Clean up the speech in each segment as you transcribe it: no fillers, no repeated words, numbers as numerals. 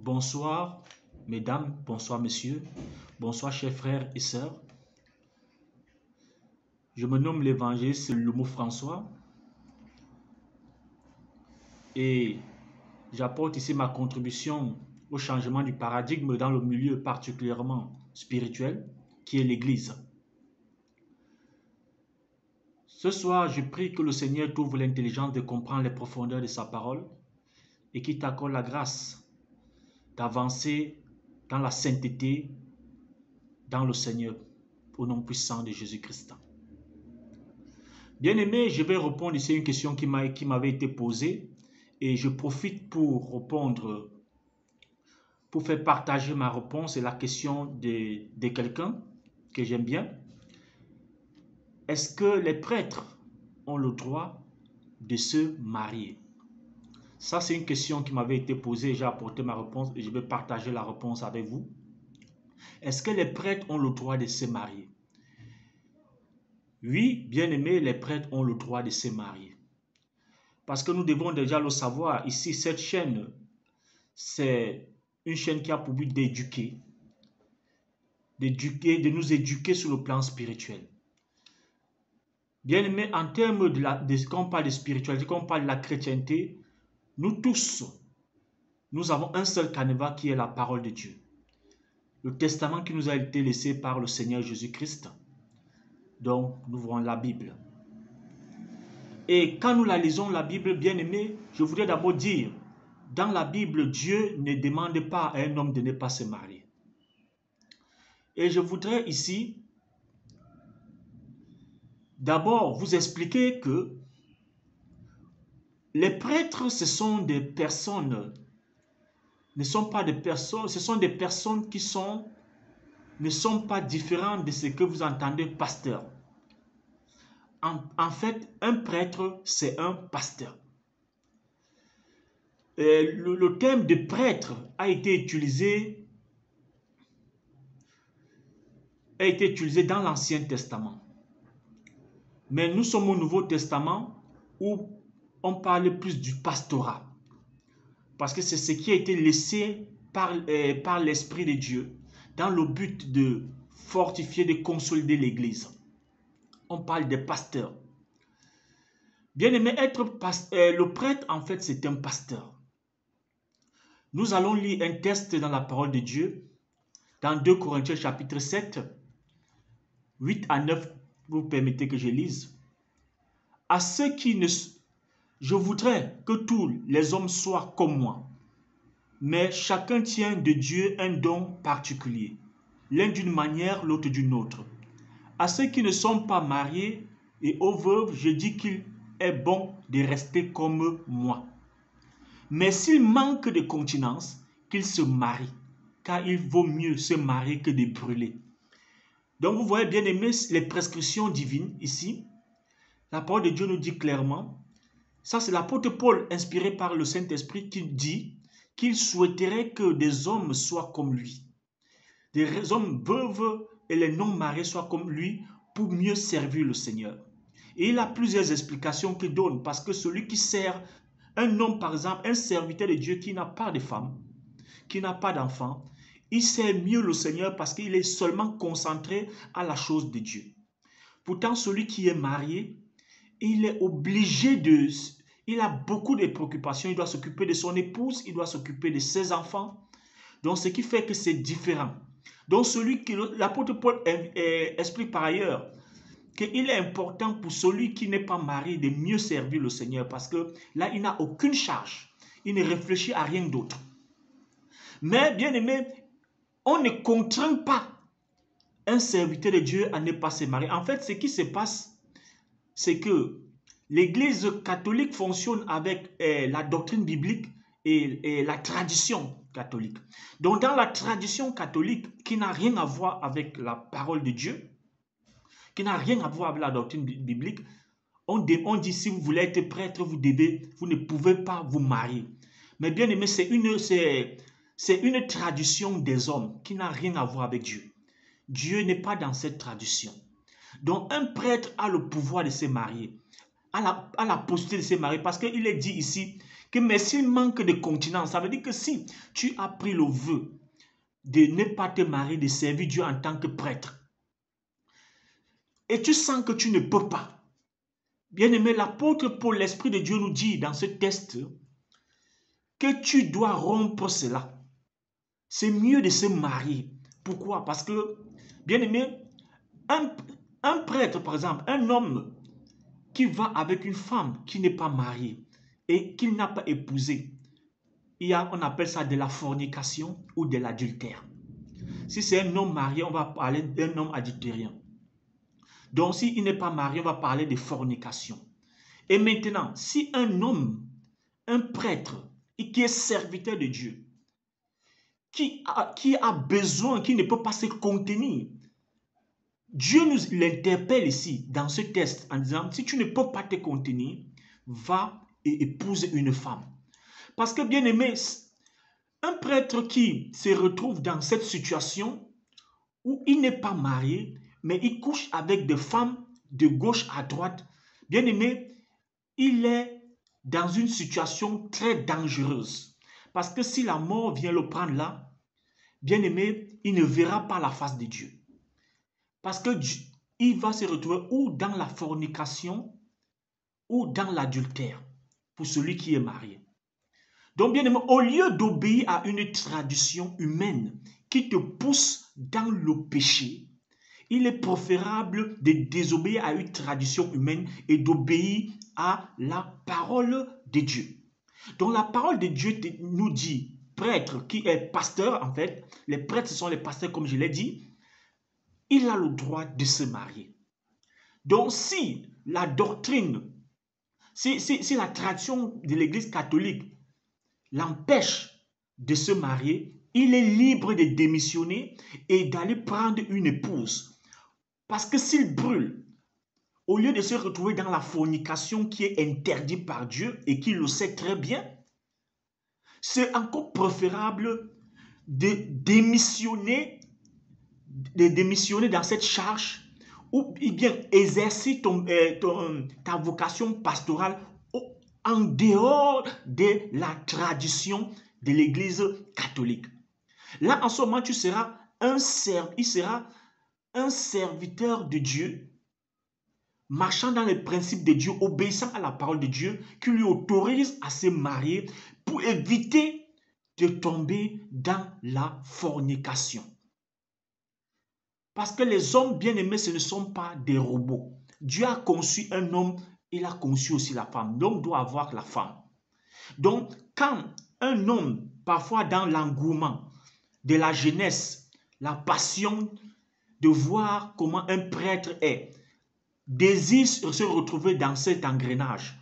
Bonsoir, mesdames, bonsoir, messieurs, bonsoir, chers frères et sœurs. Je me nomme l'évangéliste Lomo François et j'apporte ici ma contribution au changement du paradigme dans le milieu particulièrement spirituel qui est l'Église. Ce soir, je prie que le Seigneur t'ouvre l'intelligence de comprendre les profondeurs de sa parole et qu'il t'accorde la grâce d'avancer dans la sainteté, dans le Seigneur, au nom puissant de Jésus-Christ. Bien-aimé, je vais répondre ici à une question qui m'avait été posée et je profite pour répondre, pour faire partager ma réponse et la question de quelqu'un que j'aime bien. Est-ce que les prêtres ont le droit de se marier? Ça, c'est une question qui m'avait été posée, j'ai apporté ma réponse et je vais partager la réponse avec vous. Est-ce que les prêtres ont le droit de se marier? Oui, bien-aimé, les prêtres ont le droit de se marier. Parce que nous devons déjà le savoir, ici, cette chaîne, c'est une chaîne qui a pour but d'éduquer, de nous éduquer sur le plan spirituel. Bien-aimé, en termes quand on parle de spiritualité, quand on parle de la chrétienté, nous tous, nous avons un seul canevas qui est la parole de Dieu. Le testament qui nous a été laissé par le Seigneur Jésus-Christ. Donc, nous voyons la Bible. Et quand nous la lisons, la Bible, bien-aimé, je voudrais d'abord dire, dans la Bible, Dieu ne demande pas à un homme de ne pas se marier. Et je voudrais ici, d'abord, vous expliquer que les prêtres, ce sont des personnes, ne sont pas des personnes, ce sont des personnes qui ne sont pas différentes de ce que vous entendez pasteur. En fait, un prêtre, c'est un pasteur. Le terme de prêtre a été utilisé dans l'Ancien Testament. Mais nous sommes au Nouveau Testament où on parle plus du pastorat. Parce que c'est ce qui a été laissé par l'Esprit de Dieu dans le but de fortifier, de consolider l'Église. On parle des pasteurs. Bien aimé, le prêtre, en fait, c'est un pasteur. Nous allons lire un texte dans la parole de Dieu, dans 2 Corinthiens chapitre 7, 8 à 9, vous permettez que je lise. À ceux qui ne... Je voudrais que tous les hommes soient comme moi, mais chacun tient de Dieu un don particulier, l'un d'une manière, l'autre d'une autre. À ceux qui ne sont pas mariés et aux veuves, je dis qu'il est bon de rester comme moi. Mais s'il manque de continence, qu'ils se marient, car il vaut mieux se marier que de brûler. Donc vous voyez bien aimé les prescriptions divines ici. La parole de Dieu nous dit clairement, ça c'est l'apôtre Paul inspiré par le Saint-Esprit qui dit qu'il souhaiterait que des hommes soient comme lui. Des hommes veuves et les non-mariés soient comme lui pour mieux servir le Seigneur. Et il a plusieurs explications qu'il donne parce que celui qui sert, un homme par exemple, un serviteur de Dieu qui n'a pas de femme, qui n'a pas d'enfant, il sert mieux le Seigneur parce qu'il est seulement concentré à la chose de Dieu. Pourtant, celui qui est marié, il est obligé de... Il a beaucoup de préoccupations. Il doit s'occuper de son épouse, il doit s'occuper de ses enfants. Donc, ce qui fait que c'est différent. Donc, l'apôtre Paul explique par ailleurs qu'il est important pour celui qui n'est pas marié de mieux servir le Seigneur parce que là, il n'a aucune charge. Il ne réfléchit à rien d'autre. Mais, bien aimé, on ne contraint pas un serviteur de Dieu à ne pas se marier. En fait, ce qui se passe, c'est que l'Église catholique fonctionne avec la doctrine biblique et la tradition catholique. Donc, dans la tradition catholique, qui n'a rien à voir avec la parole de Dieu, qui n'a rien à voir avec la doctrine biblique, on dit si vous voulez être prêtre, vous ne pouvez pas vous marier. Mais bien aimé, c'est une tradition des hommes qui n'a rien à voir avec Dieu. Dieu n'est pas dans cette tradition. Donc, un prêtre a le pouvoir de se marier, a la possibilité de se marier, parce qu'il est dit ici mais s'il manque de continence, ça veut dire que si tu as pris le vœu de ne pas te marier, de servir Dieu en tant que prêtre, et tu sens que tu ne peux pas, bien-aimé, l'apôtre Paul, l'Esprit de Dieu nous dit dans ce texte que tu dois rompre cela. C'est mieux de se marier. Pourquoi? Parce que, bien-aimé, un prêtre, par exemple, un homme qui va avec une femme qui n'est pas mariée et qu'il n'a pas épousée, on appelle ça de la fornication ou de l'adultère. Si c'est un homme marié, on va parler d'un homme adultérien. Donc, s'il n'est pas marié, on va parler de fornication. Et maintenant, si un homme, un prêtre, qui est serviteur de Dieu, qui a besoin, qui ne peut pas se contenir, Dieu nous l'interpelle ici, dans ce texte, en disant, si tu ne peux pas te contenir, va et épouse une femme. Parce que, bien aimé, un prêtre qui se retrouve dans cette situation où il n'est pas marié, mais il couche avec des femmes de gauche à droite, bien aimé, il est dans une situation très dangereuse. Parce que si la mort vient le prendre là, bien aimé, il ne verra pas la face de Dieu. Parce qu'il va se retrouver ou dans la fornication ou dans l'adultère pour celui qui est marié. Donc, bien aimé, au lieu d'obéir à une tradition humaine qui te pousse dans le péché, il est préférable de désobéir à une tradition humaine et d'obéir à la parole de Dieu. Donc, la parole de Dieu nous dit, prêtre qui est pasteur, en fait, les prêtres ce sont les pasteurs comme je l'ai dit, il a le droit de se marier. Donc, si la doctrine, si la tradition de l'Église catholique l'empêche de se marier, il est libre de démissionner et d'aller prendre une épouse. Parce que s'il brûle, au lieu de se retrouver dans la fornication qui est interdite par Dieu et qu'il le sait très bien, c'est encore préférable de démissionner dans cette charge ou bien exercer ta vocation pastorale en dehors de la tradition de l'Église catholique. Là, en ce moment, il sera un serviteur de Dieu, marchant dans les principes de Dieu, obéissant à la parole de Dieu, qui lui autorise à se marier pour éviter de tomber dans la fornication. Parce que les hommes bien-aimés, ce ne sont pas des robots. Dieu a conçu un homme, il a conçu aussi la femme. L'homme doit avoir la femme. Donc, quand un homme, parfois dans l'engouement de la jeunesse, la passion de voir comment un prêtre est, désire se retrouver dans cet engrenage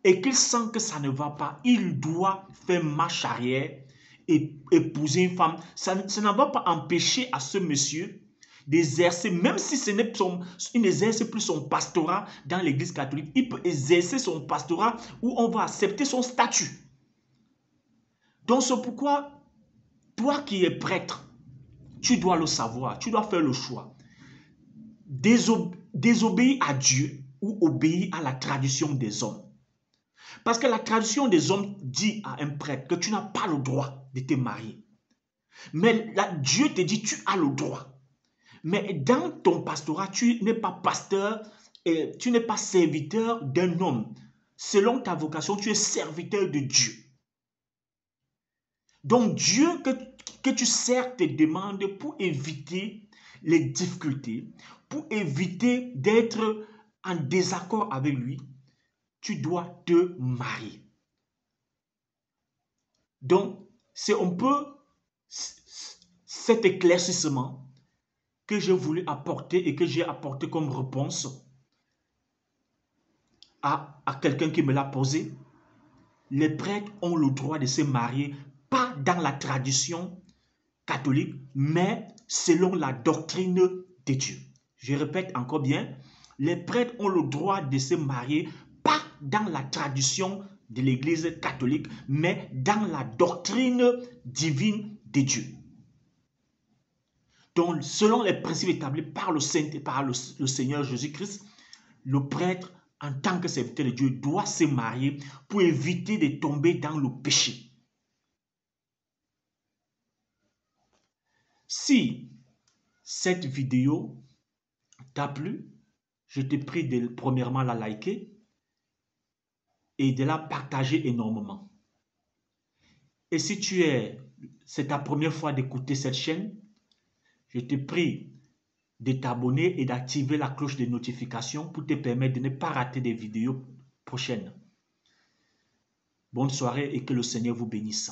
et qu'il sent que ça ne va pas, il doit faire marche arrière et épouser une femme. Ça ne va pas empêcher à ce monsieur d'exercer, même si il n'exerce plus son pastorat dans l'église catholique, il peut exercer son pastorat où on va accepter son statut. Donc c'est pourquoi, toi qui es prêtre, tu dois le savoir, tu dois faire le choix. Désobéir à Dieu ou obéir à la tradition des hommes. Parce que la tradition des hommes dit à un prêtre que tu n'as pas le droit de te marier. Mais Dieu te dit tu as le droit. Mais dans ton pastorat, tu n'es pas pasteur, et tu n'es pas serviteur d'un homme. Selon ta vocation, tu es serviteur de Dieu. Donc Dieu que tu sers te demande pour éviter les difficultés, pour éviter d'être en désaccord avec lui, tu dois te marier. Donc, c'est un peu cet éclaircissement que j'ai voulu apporter et que j'ai apporté comme réponse à quelqu'un qui me l'a posé. Les prêtres ont le droit de se marier, pas dans la tradition catholique, mais selon la doctrine de Dieu. Je répète encore bien, les prêtres ont le droit de se marier, pas dans la tradition de l'Église catholique, mais dans la doctrine divine de Dieu. Donc, selon les principes établis par le Seigneur Jésus-Christ, le prêtre en tant que serviteur de Dieu, doit se marier pour éviter de tomber dans le péché. Si cette vidéo t'a plu, je te prie de premièrement la liker et de la partager énormément. Et si c'est ta première fois d'écouter cette chaîne, je te prie de t'abonner et d'activer la cloche de notification pour te permettre de ne pas rater des vidéos prochaines. Bonne soirée et que le Seigneur vous bénisse.